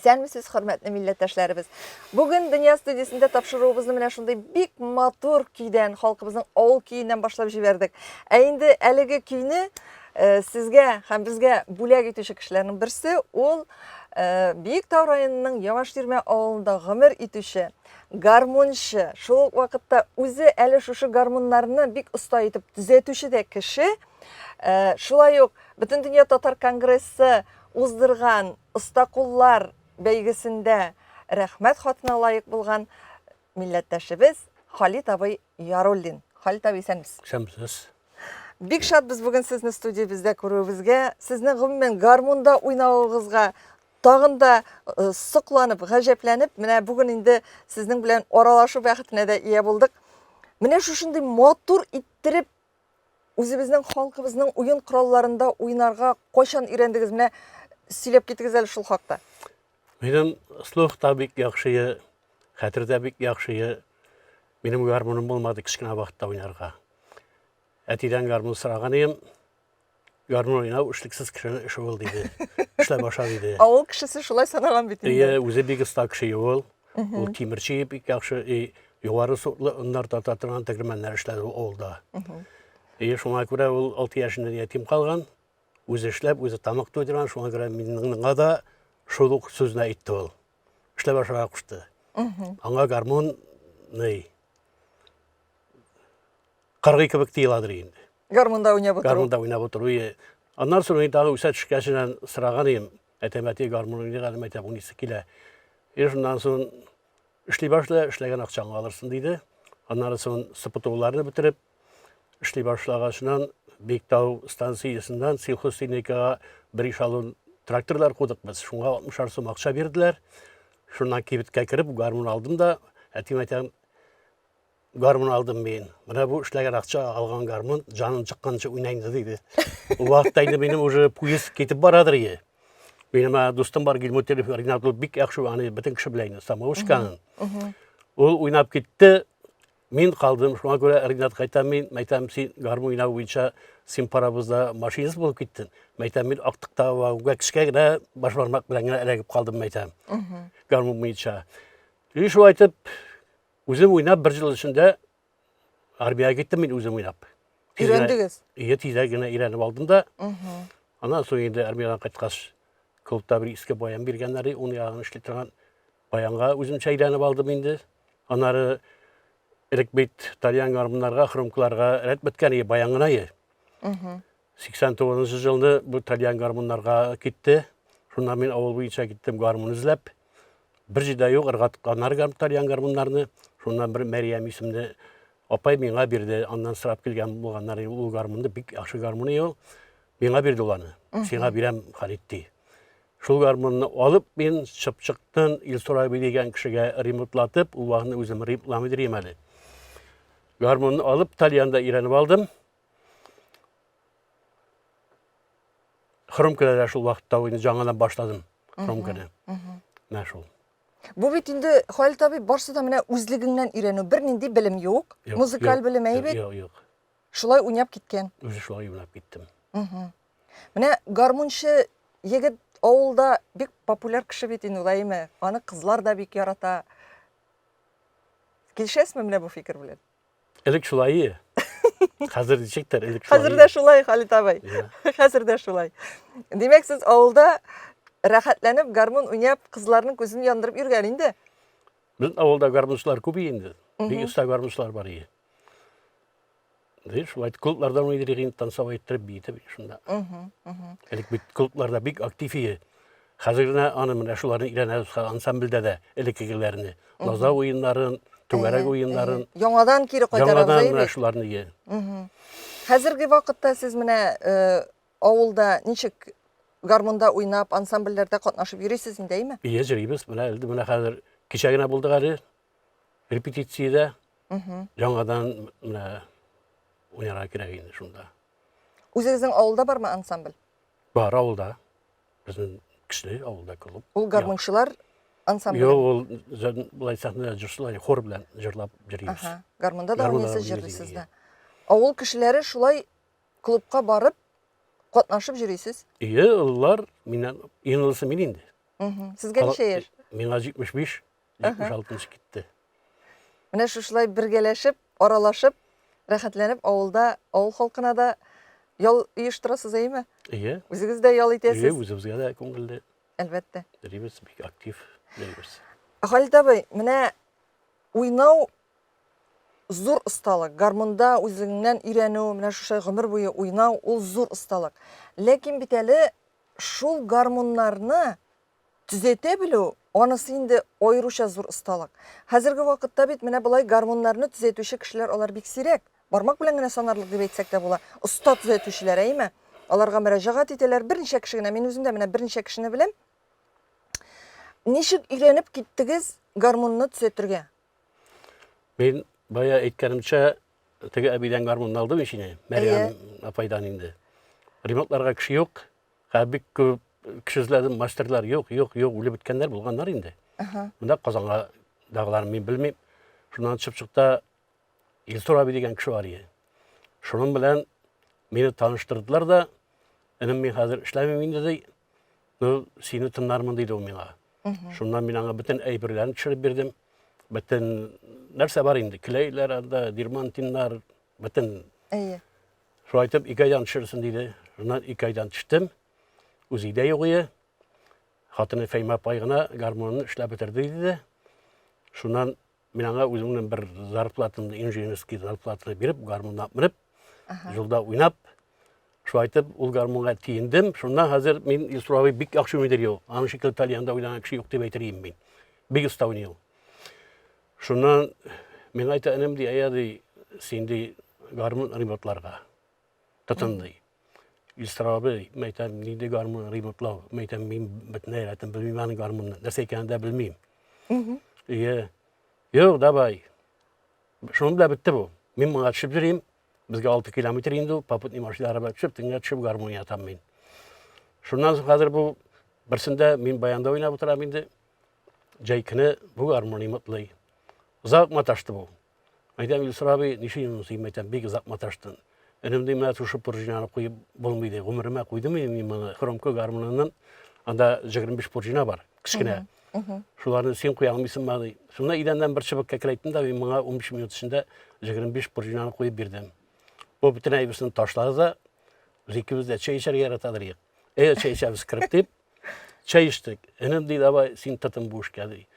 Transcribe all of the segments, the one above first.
Исәнмесез, хөрмәтле милләттәшләребез. Бүген Дөнья студиясендә тапшыруыбызны менә шундый бик матур көйдән, халкыбызның авыл көйеннән башлап җибәрдек. Ә инде әлеге көйне сезгә һәм безгә бүләк итүче кешеләрнең берсе ул Биектау районының Ямаш-Тирмә авылында гомер итүче гармунчы, шул ук вакытта үзе әле шушы гармуннарны бик оста итеп төзәтүче дә кеше. Шулай ук Бөтендөнья татар конгрессы уздырган оста куллар бәйгесендә рәхмәт хатына лаек булган милләттәшебез Халит абый Яруллин. Халит абый, исәнмесез? Исәнмесез. Бик шатбыз бүген сезне студиябездә күрүебезгә. Сезнең гомумән гармунда уйнавыгызга тагын да сокланып, гаҗәпләнеп, менә бүген инде сезнең белән аралашу бәхетенә дә ия булдык. Менә шушындый матур иттереп үзебезнең халкыбызның уен коралларында уйнарга кайчан өйрәндегез? Менә сөйләп китегез әле шул хакта. Минем слух та бик яхшы, хәтердә бик яхшы. Минем гармуным булмады кичкенә вакытта уйнарга. Әтидән гармун сораган идем. Гармун уйнау эшлексез кешенең эше ул диде. Эшләп башлар диде. Авыл кешесе шулай санаган бит инде. Үзе бик оста кеше ул. Ул тимерче бик яхшы, югары сортлы уннар тата торган тегермәннәр эшләде ул авылда. Шуңа күрә ул 6 яшында ятим калган. Үзе эшләп, үзе тамак туйдырган, шуңа күрә минеңнән да шул ук сүзне әйтте ул. Эшләп башларга кушты. Аңа гармун Каргый кебек тыйладыр инде. Гармунда уйнап отыру. Гармунда уйнап отыру. Аннан соң тагы үсә төшкәченнән сораган идем. Әтәмәти гармун уйнаган мәктәп унысы килә. Шуннан соң эшли башла, эшләгән акчаңны алырсың диде. Аннан соң сыпытуларны бетереп эшли башлагачнан Биектау станциясеннән сельхозтехникага бер ишалун тракторлар кудык без. Шуңа 60 сум акча бирделәр. Шуннан кибеткә кирип гармун алдым да, әтәмәтән гармун алдым мен. Менә бу эшләгән акча алган гармун җанын чыкканча уйнайды диде. Ул вакытта инде минем уже поезд китеп барадыр ие. Минем дустым бар Гилмотелев Ринат бик яхшы аны бөтен кеше белән самоушканы. Ул уйнап китте. Мин калдым. Шуңа күрә Ринат кайта мен мәйтәм син гармун уйнау буенча син парабызда машинист булып киттең. Мәйтәм мин актыкта вагонга кичкә генә баш бармак белән генә эләгеп калдым мәйтәм. Гармун буенча. Шулай итеп үзем уйнап бер ел эчендә армиягә киттем мин үзем уйнап. Өйрәндегез? Тиздән генә өйрәнеп алдым да. Аннан соң инде армиядан кайткач клубта бер иске баян биргәннәр, уны ягын эшли торган баянга үзем чәйләнеп алдым инде. Аннары элек бит тальян гармуннарга, хромкаларга рәт беткән баян гына. 89 елны бу тальян гармуннарга китте. Шуннан мин авыл буенча киттем гармун эзләп. Бер җирдә юк, ыргатканнар тальян гармуннарны. Шуннан бер Мәриям исемле апай миңа бирде. Аннан сорап килгән булганнар, ул гармунды бик яхшы гармун ул. Миңа бирде уланы. Сиңа бирәм, Халит ди. Шул гармунны алып мин чыптан Илсурай дигән кешегә ремонтлатып, ул вакытны үзем ремонтламыйм әле. Гармунны алып тальянда өйрәнеп алдым. Хромкада шул вакытта уйны жаңадан башладым. Хромкада. Менә шул. Бу бит инде Халит абый барсы да менә үзлегеңнән өйрәнү, бер нинди белем юк, музыкаль белем әйбәт. Юк. Шулай уйнап киткән. Үзе шулай уйнап киттем. Менә гармунчы егет авылда бик популяр кеше бит инде, улаймы? Аны кызлар да бик ярата. Килешәсезме менә бу фикер белән? Элек шулай. Хәзер дичектер, элек шулай. Хәзер дә шулай, Халит абый. Хәзер дә шулай. Димәк, сез авылда рәхәтләнеп гармун уйнап, кызларның күзен яндырып йөргән инде. Безнең авылда гармунчылар күп инде. Бик оста гармунчылар бар иде. Шулай клублардан уйнарга танцевать итеп битеп шунда. Элек бит клубларда бик актив иде. Хәзер аны менә шуларны өйрәнәбез ансамбльдә дә элеккеләрне. Лаза уеннарын, түгәрәк уеннарын. Яңадан кире кайтарабыз иде. Яңадан шуларны иде. Хәзерге вакытта сез менә авылда ничек гармунда уйнап, ансамбльләрдә катнашып йөрисез инде, әйме? Йөрибез. Менә хәзер кичә генә булдык әле. Репетициядә. Яңадан менә уйнарга кирәк инде шунда. Үзегезнең авылда бармы ансамбль? Бар авылда. Безнең кешеләр авылда клуб. Ул гармунчылар ансамбль. Юк, ул булай сәхнәдә җырлый, хор белән җырлап йөрибез. Гармунда да уйныйсыз, җырлыйсыз да. Авыл кешеләре шулай клубка барып катнашып йөрисез? Улар миннән иң олысы мин инде. Sizge neçe yer? Миңа 75, 76 gitti. Менә шушылай бергәләшеп, аралашып, рәхәтләнеп, авыл халкына да ял оештырасыз, әйме? İyi. Үзегез дә ял İyi, итәсез, үзебезгә дә күңелле. әлбәттә. Дөрибез, бик актив дөрибез. Халид абый, менә уйнау зур осталык. Гармунда үзеңнән өйрәнү, менә шушай гомер буе уйнау, ул зур осталык. Ләкин бит әле шул гармуннарны төзәтә белү, анысы инде аеруча зур осталык. Хәзерге вакытта бит менә болай гармуннарны төзәтүче кешеләр алар бик сирәк. Бармак белән генә санарлык дип әйтсәк тә була. Оста төзәтүчеләр, әйме? Аларга мөрәҗәгать итәләр, берничә кеше генә. Мин үзем дә менә берничә кешене беләм. Ничек өйрәнеп киттегез гармунны төзәтергә? Мен бая әйткәнемчә, теге әбидән гармунны алдым ишене. Мәрьям апайдан инде. Ремонтларга кеше юк. Бик күп кеше эзләдем, мастерлар юк, үлеп беткәннәр булганнар инде. Монда Казанга дагыларын мин белмим. Шуннан чыгып чыкта Илсур аби дигән кеше бар иде. Шуның белән мине таныштырдылар да, энем мин хәзер эшләмим инде ди. Ну, сине тыннармын диде ул миңа. Шуннан мин аңа бөтен әйберләрне төшереп бирдем. Бөтен нәрсә бар инде, клейлар, анда дирмантиннар, бөтен. Әйе. Шулай итеп 2 айдан төшерсен диде. Шуннан 2 айдан төштем. Үзе дә юк иде. Хатыны Фәймә апай гына гармунны эшләп бетерде диде. Шуннан мин аңа үземнең бер зарплатамны, инженерский зарплатаны биреп, гармунны менеп, юлда уйнап, шулай итеп ул гармунга тиендем. Шуннан хәзер мин Илсур абый бик яхшы уйнар ул. Аның шикелле Италияда уйнаган кеше юк дип әйтер мин. Бик оста уйный ул. Шуннан мин әйтә энем ди, әйе ди, син ди гармун ремонтларга тотынды. Илсур абый, мәйтәм, нинди гармун ремонтлау, мәйтәм, мин бөтен әйләтем белмим аның гармунны, нәрсә икәнен дә белмим. Ие, юк, давай. Шуның да бетте бу. Мин моңа төшеп йөрим. Безгә 6 километр инде, попутный машиналарга төшеп, тиңгә төшеп гармун ятам мин. Шуннан соң хәзер бу берсендә мин баянда уйнап утырам инде. Җәй көне бу гармун ремонтлый. Озак маташты бу. Мәйтәм, Илсур абый, нишин мәйтәм, бик озак маташтың. Энем ди, менә шушы пружинаны куеп булмый ди. Гомеремә куйдым мин моны хромка гармуныннан. Анда 25 пружина бар, кичкенә. Шуларны син куя алмыйсыңмы ди. Шунда идәндән бер чыбык кәкрәйттем дә, мин моңа 15 минут эчендә 25 пружинаны куеп бирдем. Бу бөтен әйбесен ташлады да, без икебез дә чәй эчәргә яратадыр. Чәй эчәбез кирип дип, чәй эчтек. Энем ди, давай син тотын бу эшкә ди.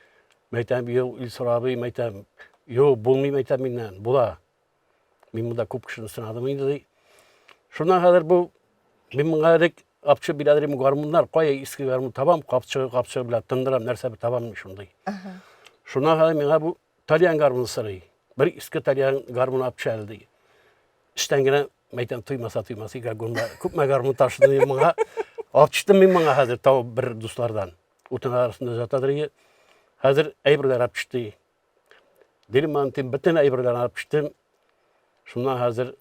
Мәйтәм, юк, Илсур абый, мәйтәм, юк, булмый мәйтәм миннән, була. Мин монда күп кешене сынадым инде ди. Шуннан хәзер бу мин моңа дик апчы биладырым гармуннар, кая иске гармун табам, капчы белән тындырам, нәрсә бер табам шундый. Шуннан хәзер миңа бу Талиан гармун сырый. Бер иске Талиан гармун апчы алды. Иштән генә мәйтәм туймаса, гонда күпме гармун ташыды моңа. Апчыдым мин моңа хәзер табып бер дуслардан. Утын арасында жатадыр. Хәзер әйберләр апчыды. Дилмантин бөтен әйберләрне апчыдым. Шуннан хәзер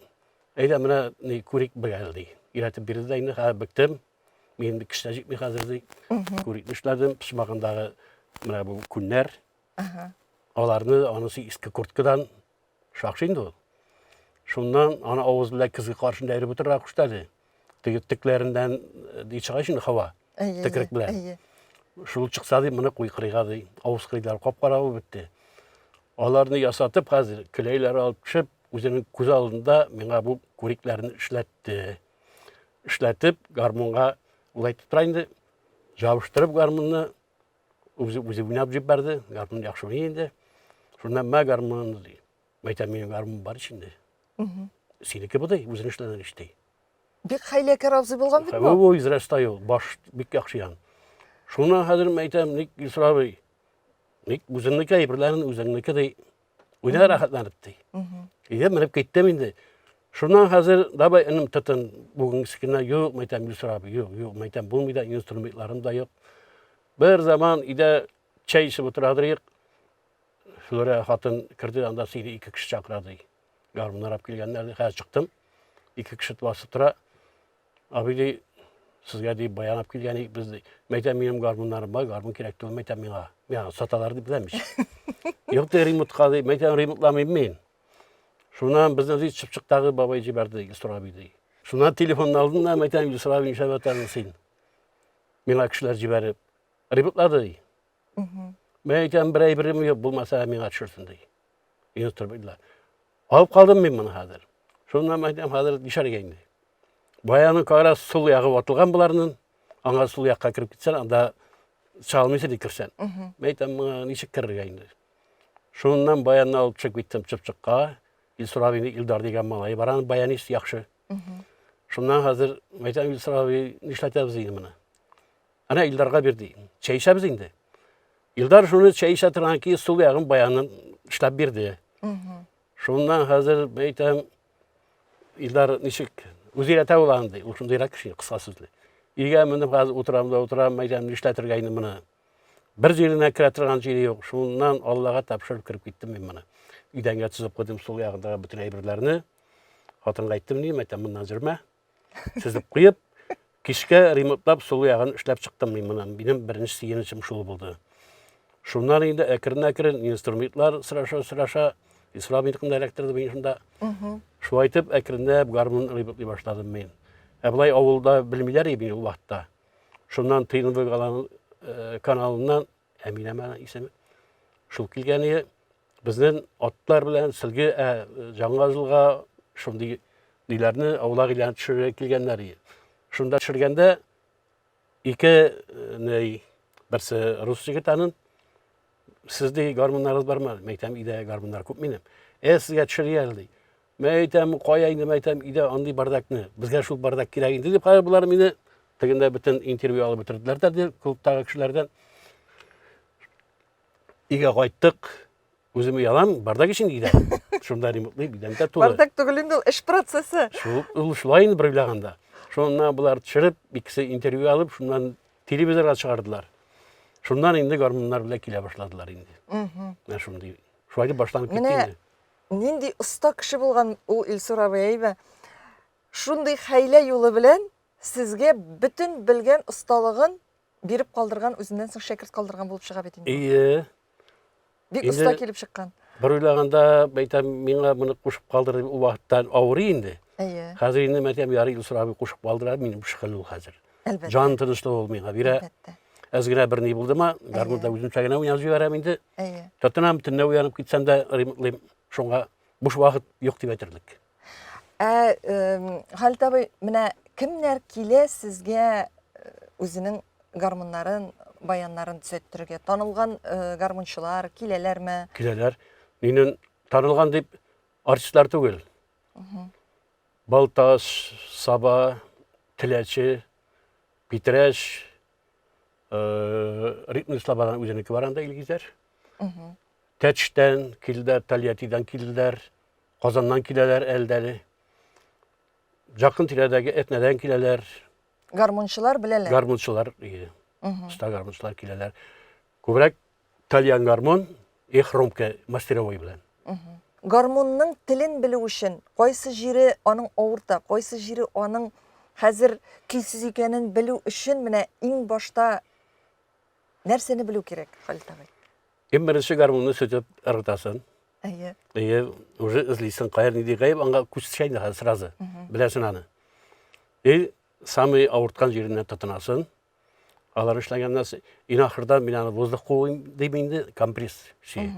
әйдә менә ни күрик бәгәлди. Иратып бирде дә инде хәзер бектем. Мин бик киштәҗик ми хәзер ди. Күрик эшләдем, пишмагындагы менә бу күннәр. Аларны анысы иске курткадан шакшы инде ул. Шуннан аны авыз белән кызы каршында әйреп утыра куштады. Теге тикләрендән ди чыга шуны хава. Тикрек белән. Шул чыкса ди моны куй кырыга ди. Авыз кырыйлар капкара бетте. Аларны ясатып хәзер клейлар алып төшеп, үзенең күз алдында миңа бу күрикләрне эшләтте. Эшләтеп гармунга улайтып тора инде. Жабыштырып гармунны үзе уйнап җибәрде. Гармун яхшы уйный инде. Шуннан мә гармун ди. Мәйтәм, минем гармун бар ичендә. Синеке бу ди, үзең эшләгән эштә. Бик хәйләкәр абзый булган бит бу. Бу изрәстә ул, баш бик яхшы ян. Шуннан хәзер мәйтәм, ник Илсур абый, ник үзеңнеке әйберләрен үзеңнеке ди. Уйнар рәхәтләнеп ди. Идем менеп киттем инде. Шуннан хәзер давай энем тотын бүгенгесенә юк, мәйтәм, Илсур абый, юк, мәйтәм, булмый да, инструментларым да юк. Бер заман иде чәй эчеп утырадыр. Шулар хатын кирде, анда сине 2 кеше чакырды. Гармуннар алып килгәннәр, хәзер чыктым. 2 кеше басып тора. Абый ди, сезгә ди баян алып килгән без ди. Мәйтәм, минем гармуннарым бар, гармун кирәк түгел, мәйтәм миңа. Миңа саталар дип беләмиш. Юк ди, ремонтка ди, мәйтәм, ремонтламыйм мин. Шуннан безне ди чыпчыктагы бабай җибәрде, Илсур абый ди. Шуннан телефонны алдым да, мәйтәм, Илсур абый нишләп атасың син? Миңа кешеләр җибәреп, Ribotlады. Мен айтам, бір ай бірім yok, болмаса мен атшырсын дей. Инструментler. Алып қалдым мен мұны қазір. Шондан айтам, қазір дишар кейінді. Баяның қара сұл яғы отылған бұларының, аңа сұл яққа кіріп кетсен, анда шалмайсы де кірсен. Мен айтам, нешік кірі кейінді. Шондан баянны алып шығып кеттім чып-чыққа. Илсұрабині Илдар деген малай бараны баянист яқшы. Шондан қазір, мен айтам, Илсұраби нешлетеміз дейін мұны. Ана Илдарға берді. Чайшабыз енді. Илдар шуны чайша тұрған кейін сұл яғын баянын ішлап берді. Шондан қазір, мен айтам, Илдар нешік өзір әті олағынды. Ол шындайрақ кішіне қысқа сөзлі. Иге мініп қазір отырам, айтам, нешлетір ғайны мұны. Бір жеріне кіре тұрған жері жоқ. Шондан Аллаға тапшырып кіріп кеттім мен мұны. Үйденге түсіп қойдым сол яғындағы бүтін әйбірлеріні. Қатынға айттым деймін, айтам, мұндан жүрме. Сізіп қойып, кешке ремонттап сол яғын ішлеп шықтым мен мұнан. Менің бірінші сүйенішім шулы болды. Шундан енді әкірін инструментлар sıraşa İslamiyet'in elektrikli ben şunda şu aytıp әкірінлеп гармон ремонтлай башладым мен. Бұлай ауылда білмейлер ебен ол вақытта. Шундан Тыйныбек каналынан Әмин әмәна есімі. Шул келгені біздің аттар білән сілге жаңға жылға шундай дейлеріні ауылға келген түшіре келгенлер. Шунда түшіргенде бірсі рус жігітанын sizde garmonlarınız var mı? Meytem ide garmonlar көп менем. Sizge çürüyeldi. Meytem koyaydı meytem ide andi bardakны. Bizge şul bardak kiragindi deyip hayır bular meni teginde bütün interview alıp bitirdiler de klubdagi kişilerden. İge qayttık. Özümü yalan bardak için ide. Şunda remotlay bidemde to'la. Bardak tugulinde iş prosesi. Şulayın bir bilaganda. Şondan bular çırıp ikisi interview alıp şundan televizyona çıkardılar. Şundan indi garmonlar bile kile başladılar indi. Ben şunday. Şu ayda başlanıp kettiğinde. Nindi usta kişi bulgan o İlsurabi'yi ve şunday hayle yolu bilen sizge bütün bilgen ustalığın berip kaldırgan, özünden soň şekirt kaldırgan bulup çıga betindi. İyi. Bir usta kelip çıkkan. Bir oylaganda meytem meni bunu koşup kaldırıp o vaqtdan awry indi. İyi. Hazır indi meytem yarı İlsurabi koşup kaldırıp meni şıkılı hazır. Elbette. Can tınışlı ol meni. Bire azgina bir ne buldu ma, garmonda özüm çagına uyanıp jiberem indi. İyi. Tatanam tünne uyanıp gitsem de remontlayım. Şonga boş vaqt yok dep aytırdık. Halit abi, mine kimler kile sizge özünün garmonların, bayanların düzelttirge tanılgan garmonçular kileler mi? Kileler. Menin tanılgan dep artistler tugul. Baltas, Saba, Tileçi, Pitreş, Ritmi Slabadan özüneki varanda ilgizer. Teç'ten kilder, Talyati'den kilder, Kazan'dan kileler eldeli. Jakın tiledeki Etne'den kileler. Garmonçular bileler. Garmonçular, usta garmonçular kileler. Köbrek Talyan garmon, Romke masterovoy bilen. Garmonның tilin bilүү үшін qayсы jiri onun awırta, qayсы jiri onun hazır kilsiz ekenin bilүү үшін mine iň başta nerseni bilүү kerek Halit abi? En birinci garmonu sötüp ırgıtasın. İyi. Уже izleysin, kayar nidi kayıp, anga küçüşeydi sırası. Bilesin anı. Samı avurtkan jerinden tutunasın. Alar işlegen in ahırdan binanı vozduk koyayım demeyindi, kompres şeyi.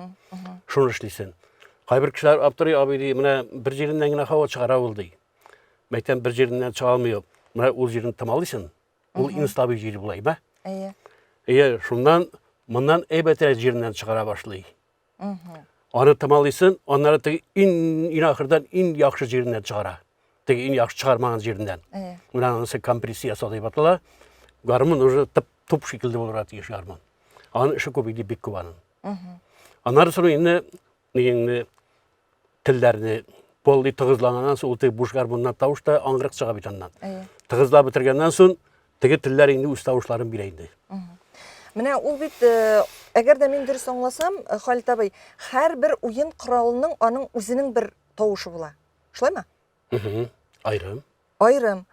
Şunu işleysin. Kaybır kişiler aptırıyor abi diye, bir jerinden yine hava çıkara oldu. Mekten bir jerinden çıkalmıyor. O jerini tamalıysın. O instabil jeri bulayım ha. İyi. Şundan, bundan beter jerinden çıkara başlayı. Onu tamalıysın, onları in ahırdan in yaxşı jerinden çıkara. In yaxşı çıkarmağın jerinden. Bundan nasıl kompresiya salayıp atıla. Garmon уже top şekilde olur atıyor garmon. Onun işi köpeydi bek kubanın. Ondan sonra yine tillerini bolly tığızlanandan sonra o buş garmondan tavuşta angrık çığa bitandan. Tığızla bitirgenden sonra tege tiller indi üst tavuşların bireydi. Mine ol bit eğer de men dürüst anlasam Halit abi, her bir oyun kuralının onun özünün bir tavuşu bula. Şulay mı? Ayrım. Ayrım.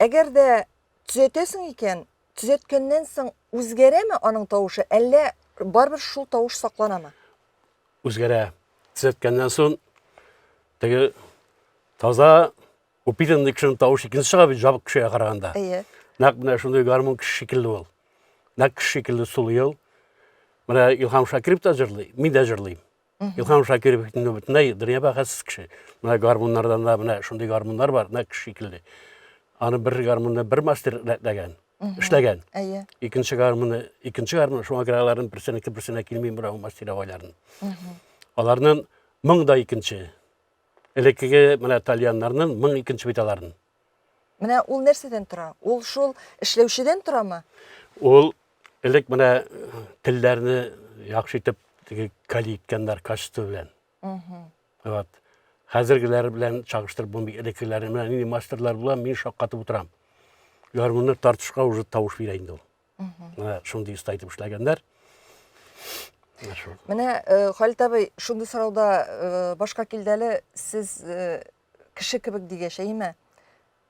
Eğer de düzeltesin iken, düzeltkenden soň özgere mi onun tavuşu? Elle baribir şul tavuş saklana mı? Özgere. Düzeltkenden sonra tege taza opidinlik şun tavuş ikinci çığa bir jabık kişiye karaganda. İyi. Nak buna şunday garmon kişi şekilli ol. Nak şekilde suluyor. Bana İlham Şakirov da jırlay, min de jırlayım. İlham Şakirov'un nöbetinde dünya bakasız kişi. Bana garmonlardan da bana şunday garmonlar var, nak şekilde. Anı bir garmonda bir master etlegen, işlegen. Әйе. İkinci garmon şu akraların birsine kilmeyin bura o master avayların. Onların mın da ikinci. Elekege mana İtalyanlarının mın ikinci bitalarının. Менә ул нәрсәдән тора? Ул шул эшләүчедән торамы? Ol elek mana tillerini yaxşı itip kali etkenler kaçtı bilen. Evet. Hazırgiler bilen çağıştırıp bunu elektrilerini bilen ini masterlar bilen men şaqqatı oturam. Garmonlar tartışqa уже tavuş vereydi ol. Şunday istaytып işlegenler. Менә Халит абый, шундый сорауда башка килде әле, сез кеше кебек дигәч, әйеме?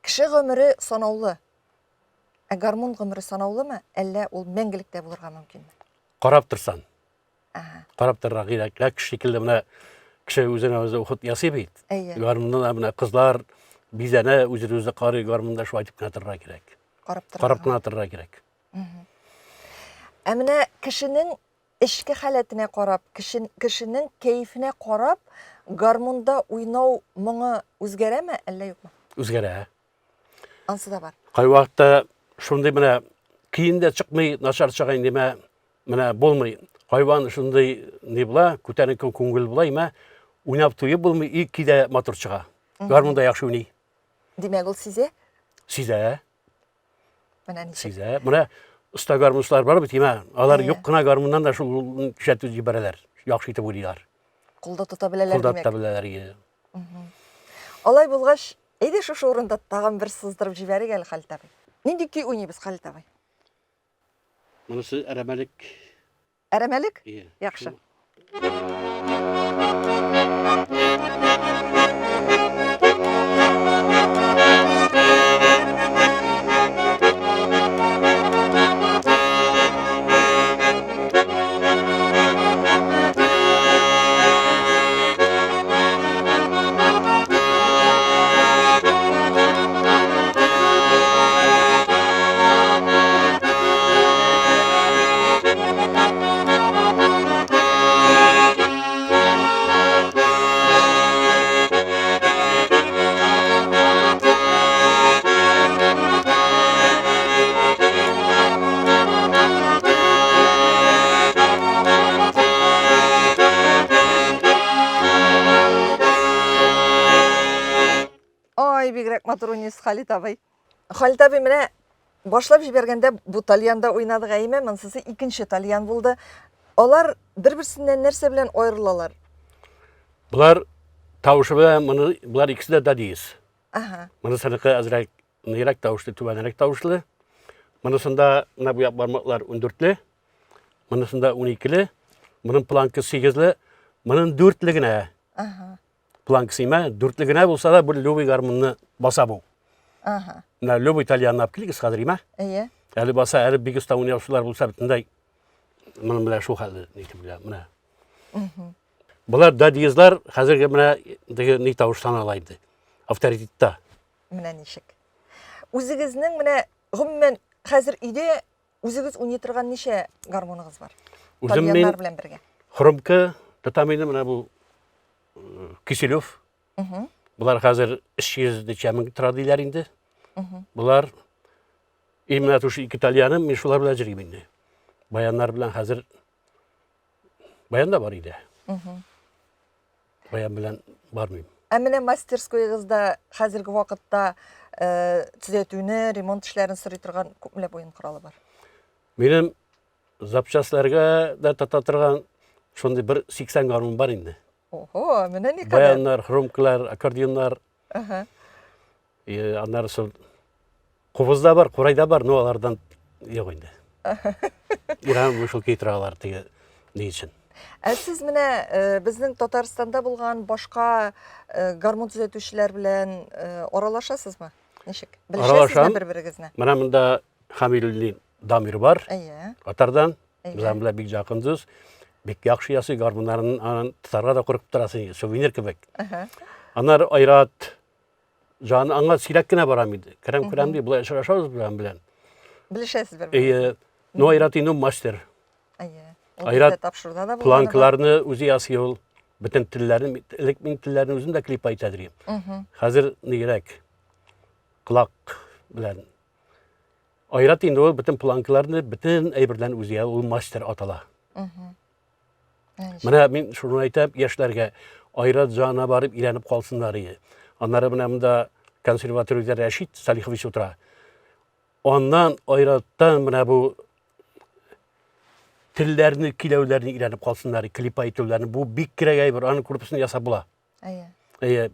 Кеше гомере санаулы. Ә гармон гомере санаулымы, әллә ул мәңгелекдә булырга мөмкинме? Qarab tursan. Aha. Qarab turra gırak şekilde buna kişi üzerine özü okut yasibiydi. Әйе. Garmondan da buna kızlar bizene üzerine qarı garmonda şu aytıp natırra gerek. Qarab natırra gerek. Ә менә кешенең эчке халәтенә карап, кешенең кәефенә карап, гармонда уйнау моңы үзгәрәме, әллә юкмы? Üzgere. Ансы да бар. Kay vaqtda şunday buna kiyinde çıkmay naşar çıkayın deme buna bolmay. Hayvan şunday ne bula, kütənin көңіл bulayma, oynap toyu bolmay ilk kide motor çığa. Garmonda yaxşı oynay. Димәк, ул сизе? Size, Менә ничек? size. Buna usta garmonçular var bit ha. Alar Әйе. yok kına garmondan da şu küşətü jibereler. Yaxşı itip oynaylar. Кулда тота беләләр Kulda димәк. tabileler. Алай булгач, әйдә шушы урында тагын бер сыздырып җибәрик әле Халит абый. Нинди көй уйныйбыз Халит абый? Bunысы əremelik. Әрәмәлек? İyi. Яхшы. Ай, бигрәк матур уйныйсыз Халит абый. Халит абый, менә башлап җибәргәндә бу тальянда уйнадык, әйеме? Монысы икенче тальян булды. Алар бер-берсеннән нәрсә белән аерылалар? Bular tavışı ve bular ikisi de dadiyız. Aha. Mınısınıkı azrak neyrak tavuşlu, tüvenerek tavuşlu. Mınısında bu yapmarmaklar 14'lü. Mınısında 12'li. Mının plankı 8'li. Mının 4'lüğüne. Aha. Plankısıyma 4'lüğüne bulsa da bu lübi garmını basa bu. Aha. Lübi İtalyanın apkilik ıskadırıyma. Әйе. Yani basa eğer bir usta oynayışçılar bulsa bütünde mının bile şu halde neytim bile. Bular dadiyizler hazırki bile ne tavuş sanalaydı. Avtoritette. Менә ничек. Үзегезнең менә гомумән хәзер өйдә үзегез уйный торган ничә гармоныгыз бар? Үзем мен Тальяннар белән бергә. Хрумка, татамины bu Kisilov. Bular hazır 300 min tradiler indi. Bular imna tuşu iki İtalyanım, men şular bilan jireyim indi. Bayanlar bilan hazır bayan da var idi. Bayan bilan barmayım. Ә менә мастерскойыгызда хәзерге вакытта төзәтүне, ремонт эшләрен сорый торган күпләп уен коралы бар. Benim zapçaslarga da tatatırgan şonday bir 80 garmon var indi. Ого, менә ни кадәр. Bayanlar, xrumklar, akordionlar, Aha. anlar sol Quvuzda var, Qorayda var, nolardan yok indi. İran bu şol keytiralar tege ne için? Сез менә безнең Татарстанда булган башка гармон төзәтүчеләр белән аралашасызмы? Ничек? Аралашам. Белешәсезме бер-берегезне? Менә монда Хамилуллин Дамир бар. Әйе. Атардан Әйе. bizden bile bik jakınız. Bik yaxşı yası garmonların tutarga da kurup turasın, souvenir kebek. Aha. Onlar ayrat canı anga silak gene baramıydı. Kerem değil, bula yaşarışarız bilen. Белешәсез бер-берегезне. No Айрат инде мастер. Әйе. Ул Айрат бездә тапшыруда да булганы бар. Планкаларны үзе ясый ул. Бөтен телләрне, элек мин телләрне үзем дә клип әйтәдем. Хәзер нигрәк колак белән. Айрат инде ул бөтен планкаларны, бөтен әйберләрне үзе ул мастер атала. Менә мин шуны әйтәм яшьләргә, Айрат җанына барып өйрәнеп калсыннар иде. Аннары менә монда консерваториядә Рәшит Салихович утыра. Аннан Айраттан менә бу телләрне, киләүләрне өйрәнеп калсыннар, клип әйтүләрне. Бу бик кирәк әйбер, аның группасын ясап була. Әйе.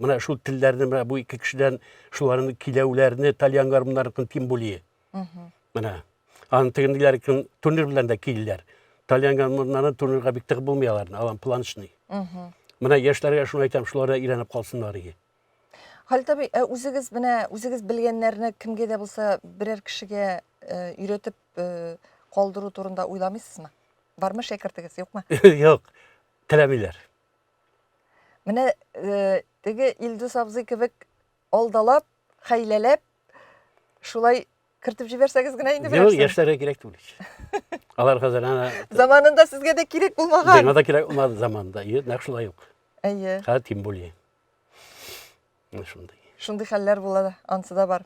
Менә шул телләрне, менә бу ике кешедән шуларны киләүләрне, тальян гармуннарын тим булый. Менә. Аны тегендиләр турнир белән дә килделәр. Тальян гармуннарны турнирга бик тыгып булмыйлар, алан планшный. Менә яшьләргә шуны әйтәм, шуларда өйрәнеп калсыннар иде. Халит абый, үзегез менә үзегез белгәннәрне кемгә дә булса берәр кешегә өйрәтеп калдыру турында уйламыйсызмы? Бармы шәкертегез, юкмы? Юк, теләмиләр. Менә теге Илдус абзый кебек алдалап, хәйләләп, шулай кертеп җибәрсәгез генә инде Юк, берәрсе. яшьләргә кирәк түгел. Алар хәзер ана Заманында сезгә дә кирәк булмаган. Миңа да кирәк булмады заманда. Нәкъ шулай юк. Әйе. Хәзер тем более. Шундай. Шундый хәлләр була да, ансы да бар.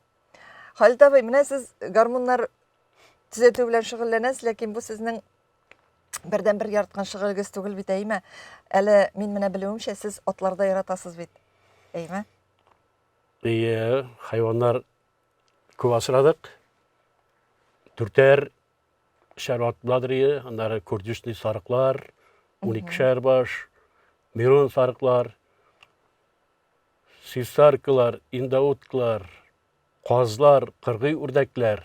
Халит абый, менә сез гармуннар төзәтү белән шөгыльләнәсез, ләкин бу сезнең бердән-бер яраткан шөгылегез түгел бит, әйме? Әле мин менә белүемчә, сез атларда яратасыз бит. Әйме? Хайваннар күп асрадык. Түртәр шәрват бладрые, аннары күрдүшний сарыклар, 12 шәрбаш, мирон сарыклар, сисаркалар, индаутлар, казлар, кыргый үрдәкләр,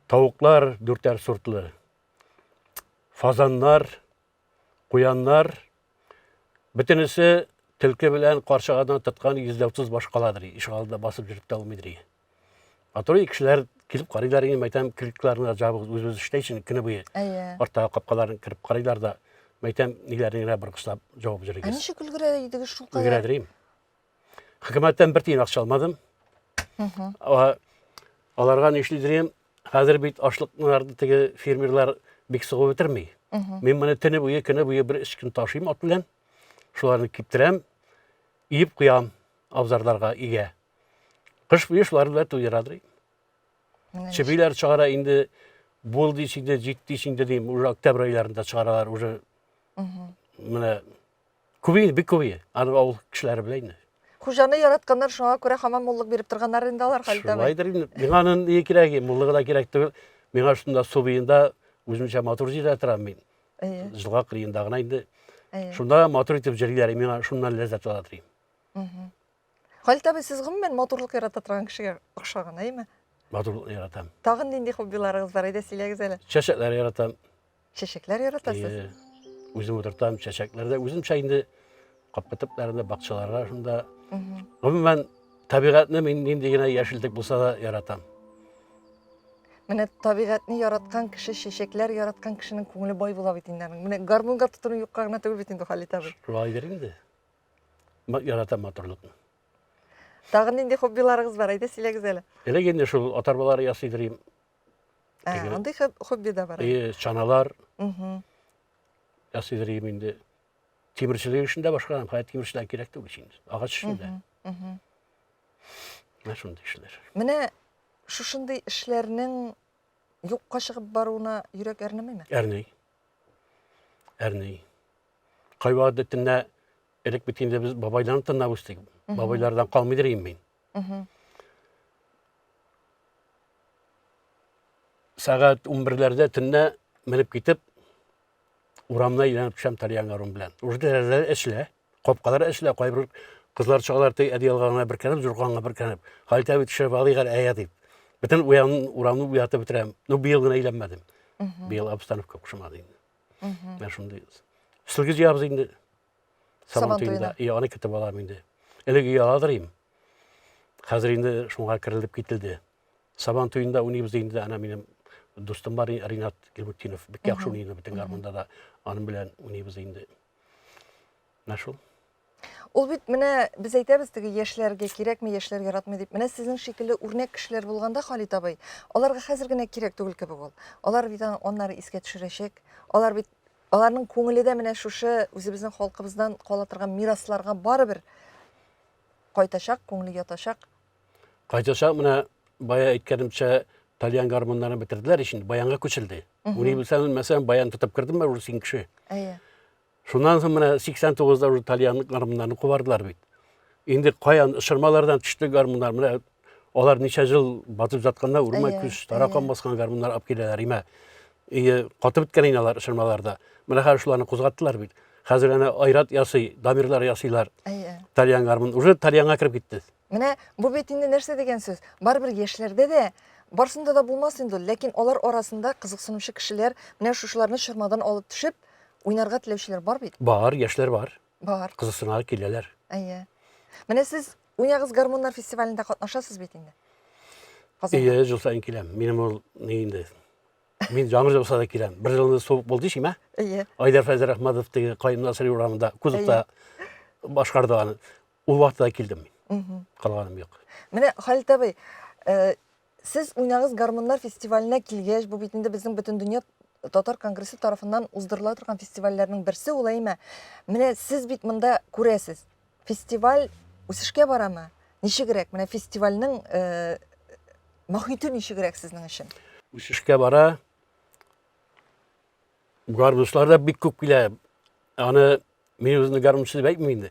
тавыклар 4 сортлы, фазаннар, куяннар, бөтенесе tilke белән каршыгадан тоткан 130 башкаладыр. Ишгалда басып жүрүп та алмыйдыр. Аторы кешеләр килеп карыйлар, инде мәйтәм кликларны жабыгыз үз-үз эштәйсен көне буе. Арта капкаларын кирип карыйлар да мәйтәм ниләрне бер кышлап җавап бирегез. Ничек өлгерә идегез шул кадәр? Өлгерәдерим. Хөкүмәттән бер тиен акча алмадым. Аларга нишлидерим? Хәзер бит ашлыкларны теге фермерлар бик сыгып бетерми. Мин моны төне буе, көне буе бер 3 көн ташыйм ат белән. Шуларны киптерәм, иеп куям абзарларга игә. Кыш буе шулар белән туйрадыр. Чебиләр чыгара инде булды ичиндә, җитте ичиндә дим, уже октябрь айларында чыгаралар, уже менә күбәй, бик күбәй. Аны авыл кешеләре белән. Хуҗаны яратканнар шуңа күрә һаман муллык биреп торганнар инде алар хәлдә. Шулайдыр инде. Миңа аның ни кирәге, муллыгы да кирәк түгел. Миңа шунда су буенда үземчә мотор җыйда торам мин. Җылга кырыенда гына инде. Шунда мотор итеп җырлар, миңа шуннан ләззәт ала торыйм. Халит абый, сез гомумән моторлык ярата торган кешегә охшаган, әйме? Моторлык яратам. Тагын нинди хоббиларыгыз бар иде, сөйләгез әле. Чәчәкләр яратам. Чәчәкләр яратасыз? Үзем утыртам чәчәкләрдә, үземчә инде капкатыпларында, бакчаларга шунда. Гомумән табигатьне мин нинди генә яшеллек булса да яратам. Менә табигатьне яраткан кеше, чәчәкләр яраткан кешенең күңеле бай була бит инде. Менә гармунга тотыну юкка гына түгел бит инде, Халит абый. Шулайдыр инде. Яратам моторлыкны. Тагын нинди хоббиларыгыз бар иде, сөйләгез әле. Элек инде шул атарбалар ясыйдырым. Андый хобби да бар. Чаналар ясыйдырым инде. Тимирчилек эшендә башка, хәят тимирчилек кирәк түгел инде. Агач эшендә. Менә шундый эшләр. Менә шушындый эшләрнең юкка чыгып баруына йөрәк әрнәмәме? Әрней. Әрней. Кайвакыт төнлә элек бит инде без бабайларны тыңлап үстек. Бабайлардан калмыйдыр мин. Сәгать 11ләрдә төнлә менеп китеп, урамна әйләнеп төшәм тальян гармун белән. Уже дәрәҗәләр эшлә, капкалар эшлә, кайбер кызлар чыгалар әдиялганга бер кәнеп, журганга бер кәнеп. Халит абый төшеп алыйгар әйә дип. Бөтен урамны уятып бетерәм. Ну быел гына әйләнмәдем. Быел обстановка кушмады инде. Мен шундый. Сылгыз ябыз инде. Сабан туенда. Аны көтеп алам инде. Элек яладырым. Хәзер инде шуңа кирелеп китилде. Сабан туенда уйныйбыз инде, ана минем достым бар, Ринат Гелмутдинов. Бик яхшы уйный бөтен гармунда да аның белән уйныйбыз инде. Нашул. Ул бит менә без әйтәбез теге яшьләргә кирәкме, яшьләр яратмый дип. Менә сезнең шикелле үрнәк кешеләр булганда, Халит абый, аларга хәзер генә кирәк түгел кебек ул. Алар бит аннары искә төшерәчәк. Алар бит аларның күңеле дә менә шушы үзебезнең халкыбыздан кала торган мирасларга барыбер кайтачак, күңеле ятачак. Кайтачак менә бая әйткәнемчә Тальян гармоннарын бетерделәр ишин, баянга күчелде. Уни белсәң, мәсәлән, баян тотып кирдем мен русин кеше. Әйе. Шуннан соң менә 89-да уже Тальян гармоннарын кубардылар бит. Инде каян ышырмалардан төште гармоннар, менә алар ничә жыл батып жатканда урмай күз, таракан баскан гармоннар алып киләләр имә. Катып беткән иде алар ышырмаларда. Менә хәзер шуларны кузгаттылар бит. Хәзер әнә айрат ясый, дамирлар ясыйлар. Әйе. Тальян гармон уже Тальянга кирип китте. Менә бу бит инде нәрсә дигән сүз? Барыбер яшьләрдә дә барсында да булмас инде, ләкин алар арасында кызыксынучы кешеләр, менә шушыларны шырмадан алып төшеп, уйнарга теләүчеләр бар бит. Бар, яшьләр бар. Бар. Кызыксынга киләләр. Әйе. Менә сез Уйнагыз гармоннар фестивалендә катнашасыз бит инде. Жыл сайын киләм. Минем ул ни инде. Мин жаңы җылса да киләм. Бер елны суык булды шиме? Әйе. Айдар Фәзер Әхмәтов теге Кайым Насыйри урамында кузыкта башкарды аны. Ул вакытта килдем мин. Калганым юк. Менә Халит абый, сез Уйнагыз гармоннар фестиваленә килгәч, бу бит инде безнең бөтен дөнья Татар конгрессы тарафыннан уздырыла торган фестивальләрнең берсе ул әйме. Менә сез бит монда күрәсез. Фестиваль үсешкә барамы? Ничегрәк? Менә фестивальнең мохиты ничегрәк сезнең өчен? Үсешкә бара. Гармончылар да бик күп килә. Аны мин үземне гармончы дип әйтмим инде.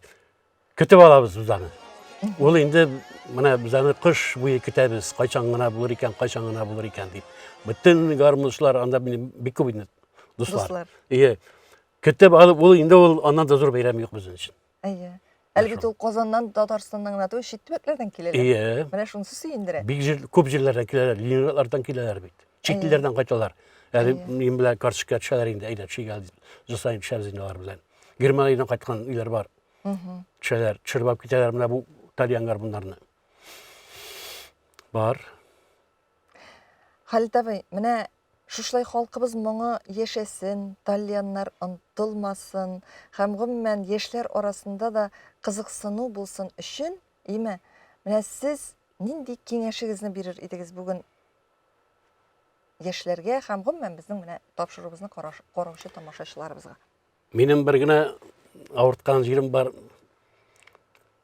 Көтеп алабыз без аны. Ул инде менә без аны кыш буе көтәбез. Кайчан гына булыр икән, кайчан гына булыр икән дип. Бөтен гармончылар анда минем бик күп инде дуслар. Көтеп алып ул инде ул аннан да зур бәйрәм юк безнең өчен. Әйе. Әлбәттә ул Казаннан, Татарстаннан гына түгел, чит төбәкләрдән киләләр. Менә шунысы сөендерә. Бик күп җирләрдән киләләр, Ленинградтан киләләр бит. Чит илләрдән кайталар. Әле мин белән каршыга төшәләр инде, әйдә төшәгәл җысайн төшәбез инде алар белән. Германиядән кайткан иләр бар. Төшәләр, чырбап китәләр менә бу Тальян гармоннарны. Бар. Халит абый, менә шушлай халкыбыз моңы яшәсен, Тальяннар онытылмасын, һәм гомумән яшьләр арасында да кызыксыну булсын өчен, име? Менә сез нинди киңәшегезне бирер идегез бүген яшьләргә һәм гомумән безнең менә тапшыруыбызны караучы тамашачыларыбызга? Минем бер генә авырткан җирем бар.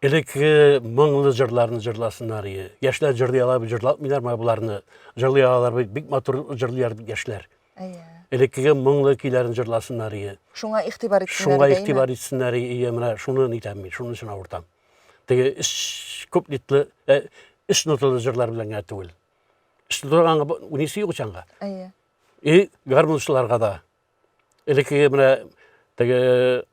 Элекке моңлы җырларны җырласыннар. Яшьләр җырлый алар, җырлатмыйлар буларны. Җырлый алар бик матур җырлыйлар яшьләр. Әйе. Элеккеге моңлы көйләрен җырласыннар. Шуңа игътибар итсеннәр. Шуңа игътибар итсеннәр. Менә шуны әйтәм мин, шуның өчен авыртам. Теге күплитле, эш ноталы җырлар белән генә түгел. Эш ноталарга унисе юк чанга. Әйе. Гармончыларга да. Элеккеге менә теге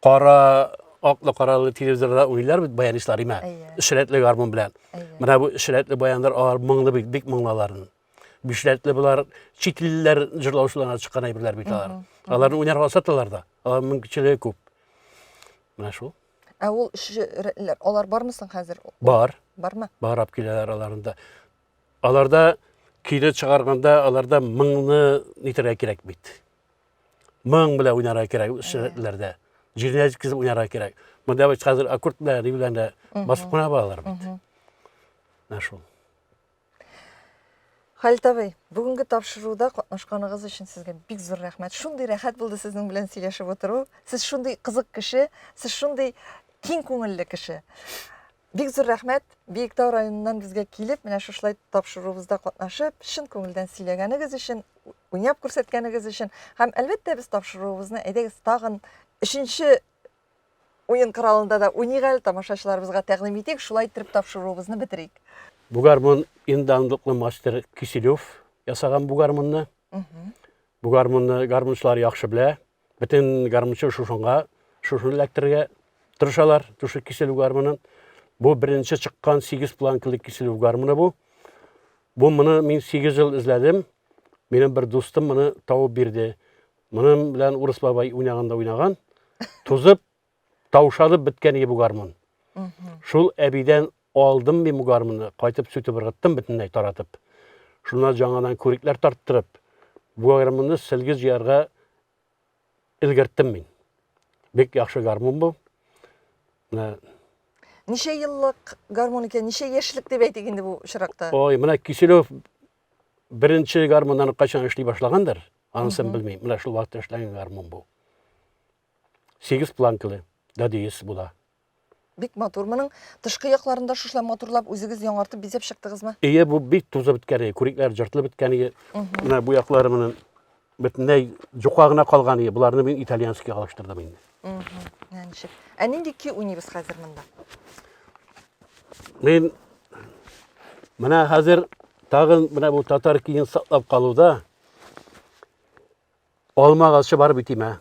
кара Аклы-каралы телевизорда уйлар бит баянистлар име. Эшрәтле гармон белән. Менә бу эшрәтле баяндар алар моңлы бик моңлаларын. Бишләтле булар чит илләр җырлаучыларына чыккан әйберләр бит алар. Аларны уйнарга саталар да. Алар мөмкинчелеге күп. Менә шул. Ул эшрәтләр алар бармы соң хәзер? Бар. Бармы? Барып киләләр аларында. Аларда кире чыгарганда аларда моңны нитерә кирәк бит. Моң белән уйнарга кирәк эшрәтләрдә. Җирне җиткезеп уйнарга кирәк. Монда бит хәзер аккорд белән дә басып кына балалар бит. Менә шул. Халит абый, бүгенге тапшыруда катнашканыгыз өчен сезгә бик зур рәхмәт. Шундый рәхәт булды сезнең белән сөйләшеп отыру. Сез шундый кызык кеше, сез шундый киң күңелле кеше. Бик зур рәхмәт. Биектау районыннан безгә килеп, менә шушлай тапшыруыбызда катнашып, чын күңелдән сөйләгәнегез өчен, уйнап күрсәткәнегез өчен һәм әлбәттә без тапшыруыбызны әйдәгез тагын 3нче уен коралында да уйныйгал тамашачыларыбызга тәкъдим итик, шулай итеп тапшыруыбызны битерик. Бу гармон инданлыклы мастер Киселев ясаган бу гармонны. Бу гармонны гармончылар яхшы белә. Бөтен гармончы шушынга, шушын эләктерергә тырышалар, тушы Киселев гармонын. Бу беренче чыккан 8 планкалы Киселев гармоны бу. Бу моны мин 8 жыл эзләдем. Минем бер дустым моны табып бирде. Моның белән Урыс бабай уйнаган. Тузып, таушалып беткән бу гармон. Шул әбидән алдым мин бу гармонны, кайтып сүтеп ыргыттым бөтенләй таратып. Шуннан жаңадан күрикләр тарттырып, бу гармонны селгез җыярга илгәрттем мин. Бик яхшы гармун бу. Менә Ничә еллык гармон икән, ничә яшьлек дип әйтик инде бу очракта? ой, менә Киселев беренче гармуннан качан эшли башлагандыр, анысын белмим. Менә шул вакытта эшләгән гармун бу. 8 планкалы, дадиес була. Бик матур. Моның тышкы якларында шушлай матурлап үзегез яңартып бизәп чыктыгызмы? Ие, бу бик тузып беткән, күрикләр җыртылып беткән. Менә бу яклары менә бөтенләй жука гына калган. Буларны мин итальянский алыштырдым инде. Ничек? Ә нинди ки уйныйбыз хәзер монда? Мин менә хәзер тагын менә бу татар киен саклап калуда алмагачы бар бит име.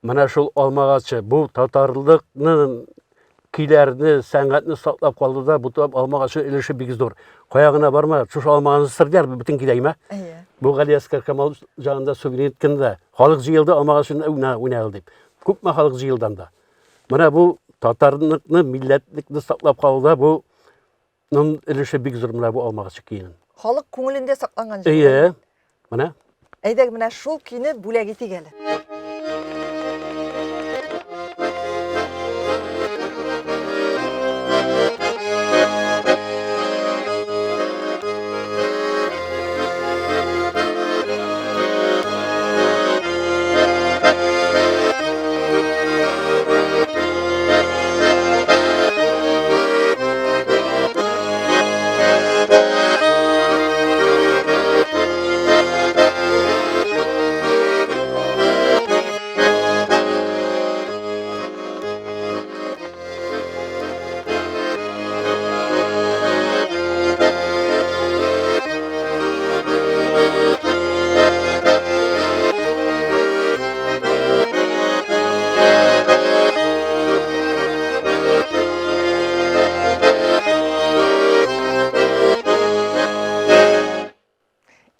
Менә шул алмагачы бу татарлыкны киләрне, сәнгатьне саклап калуда бу алмагачы өлеше бик зур. Каягына барма, шушы алмаганы сырдыр бөтен киләйме? Бу Галиаскар Камал җанында сөйләп әйткәндә, халык җыелды алмагачын уйнал дип. Күпме халык җыелданда. Менә бу татарлыкны, милләтлекне саклап калуда бу өлеше бик зур менә бу алмагачы киен. Халык күңелендә сакланган җир. Ие. Менә Әйдәк менә шул кине бүләк итик әле.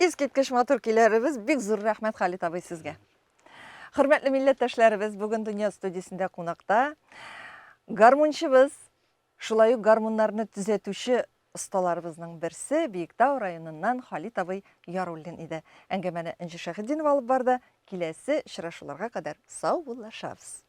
Искиткеч матур киләребез, бик зур рәхмәт Халит абый сезгә. Хөрмәтле милләттәшләребез, бүген Дөнья студиясендә кунакта гармунчыбыз, шулай ук гармуннарны төзәтүче осталарыбызның берсе Биектау районыннан Халит абый Яруллин иде. Әңгәмәне Энҗе Шәһидинова алып барды. Киләсе очрашуларга кадәр сау булышабыз.